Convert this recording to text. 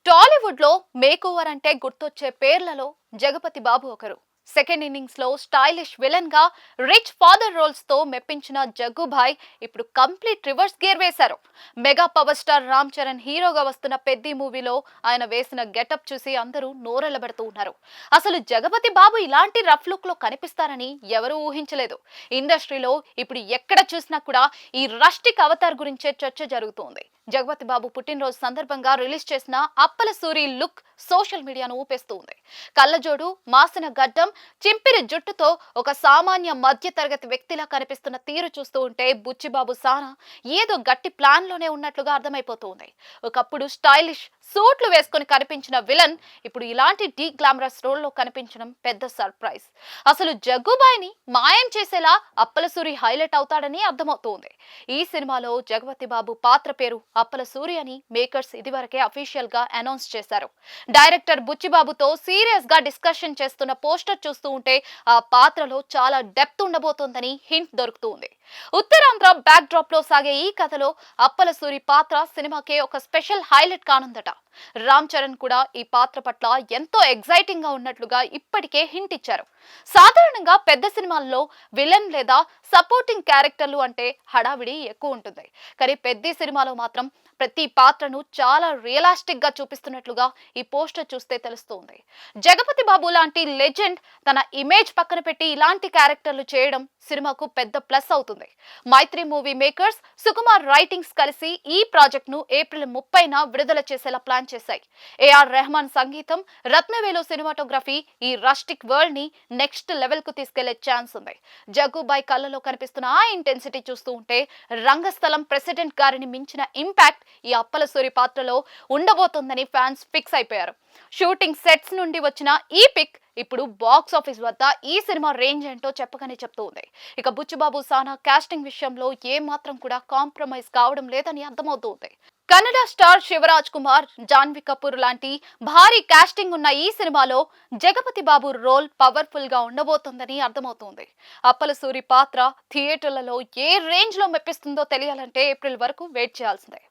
టాలీవుడ్ లో make over అంటే గుర్తొచ్చే పేర్లలో జగపతి బాబు ఒకరు. సెకండ్ ఇన్నింగ్స్ లో స్టైలిష్ విలన్ గా రిచ్ ఫాదర్ రోల్స్ తో మెప్పించిన జగ్గుభాయ్ ఇప్పుడు కంప్లీట్ రివర్స్ గేర్ వేశారు. Mega power star Ram Charan హీరోగా వస్తున్న పెద్ది మూవీలో ఆయన వేసిన గెటప్ చూసి అందరూ నోరెళ్లబెడుతూ ఉన్నారు. అసలు జగపతి బాబు ఇలాంటి రఫ్ లుక్ లో కనిపిస్తారని ఎవరూ ఊహించలేదు. ఇండస్ట్రీలో ఇప్పుడు ఎక్కడ చూసినా కూడా ఈ రస్టిక్ అవతార్ గురించే చర్చ జరుగుతోంది. జగపతి బాబు పుట్టినరోజు సందర్భంగా రిలీజ్ చేసిన అప్పల సూరి లుక్ సోషల్ మీడియాను ఊపేస్తుంది. కళ్ళజోడు, మాసిన గడ్డం, చింపిరి జుట్టుతో ఒక సామాన్య మధ్య తరగతి వ్యక్తిలా కనిపిస్తున్న తీరు చూస్తూ ఉంటే బుచ్చిబాబు సానా ఏదో గట్టి ప్లాన్ లోనే ఉన్నట్లుగా అర్థమైపోతుంది. ఒకప్పుడు స్టైలిష్ సూట్లు వేసుకుని కనిపించిన విలన్ ఇప్పుడు ఇలాంటి డీ గ్లామరస్ రోల్ లో కనిపించడం పెద్ద సర్ప్రైజ్. అసలు జగ్గుబాయిని మాయం చేసేలా అప్పల సూరి హైలైట్ అవుతాడని అర్థమవుతోంది. ఈ సినిమాలో జగపతి బాబు పాత్ర పేరు అప్పల సూరి అని మేకర్స్ ఇదివరకే అఫీషియల్ గా అనౌన్స్ చేశారు. డైరెక్టర్ బుచ్చిబాబుతో సీరియస్ గా డిస్కషన్ చేస్తున్న పోస్టర్ చూస్తూ ఉంటే ఆ పాత్రలో చాలా డెప్త్ ఉండబోతోందని హింట్ దొరుకుతుంది. ఉత్తరాంధ్ర బ్యాక్ డ్రాప్ లో సాగే ఈ కథలో అప్పల సూరి పాత్ర సినిమాకే ఒక స్పెషల్ హైలైట్ కానుందట. రామ్ చరణ్ కూడా ఈ పాత్ర పట్ల ఎంతో ఎగ్జైటింగ్ గా ఉన్నట్లుగా ఇప్పటికే హింట్ ఇచ్చారు. సాధారణంగా పెద్ద సినిమాల్లో విలన్ లేదా సపోర్టింగ్ క్యారెక్టర్లు అంటే హడావిడి ఎక్కువ ఉంటుంది. కానీ పెద్ద సినిమాలో మాత్రం ప్రతి పాత్రను చాలా రియలిస్టిక్ గా చూపిస్తున్నట్లుగా ఈ పోస్టర్ చూస్తే తెలుస్తోంది. జగపతి బాబు లాంటి లెజెండ్ తన ఇమేజ్ పక్కన పెట్టి ఇలాంటి క్యారెక్టర్లు చేయడం సినిమాకు పెద్ద ప్లస్ అవుతుంది. మైత్రి మూవీ మేకర్స్, సుకుమార్ రైటింగ్స్ కలిసి ఈ ప్రాజెక్ట్ ను ఏప్రిల్ 30న విడుదల చేసేలా ప్లాన్ చేశాయి. ఏఆర్ రెహమాన్ సంగీతం, రత్నవేలు సినిమాటోగ్రఫీ ఈ రస్టిక్ వరల్డ్ ని నెక్స్ట్ లెవెల్ కు తీసుకెళ్లే ఛాన్స్ ఉంది. జగ్గుబాయ్ కళ్ళలో కనిపిస్తున్న ఆ ఇంటెన్సిటీ చూస్తూ ఉంటే రంగస్థలం ప్రెసిడెంట్ గారిని మించిన ఇంపాక్ట్ ఈ అప్పల సూరి పాత్రలో ఉండబోతోందని ఫ్యాన్స్ ఫిక్స్ అయిపోయారు. షూటింగ్ సెట్స్ నుండి వచ్చిన ఈ పిక్ ఇప్పుడు బాక్స్ ఆఫీస్ వద్ద ఈ సినిమా రేంజ్ ఏంటో చెప్పగానే చెప్తోంది. ఇక బుచ్చిబాబు సానా కాస్టింగ్ విషయంలో ఏ మాత్రం కూడా కాంప్రమైజ్ కావడం లేదని అర్థమవుతోంది. కన్నడ స్టార్ శివరాజ్ కుమార్, జాన్వీ కపూర్ లాంటి భారీ కాస్టింగ్ ఉన్న ఈ సినిమాలో జగపతి బాబు రోల్ పవర్ఫుల్ గా ఉండబోతోందని అర్థమవుతోంది. అప్పల సూరి పాత్ర థియేటర్లలో ఏ రేంజ్ లో మెప్పిస్తుందో తెలియాలంటే ఏప్రిల్ వరకు వెయిట్ చేయాల్సిందే.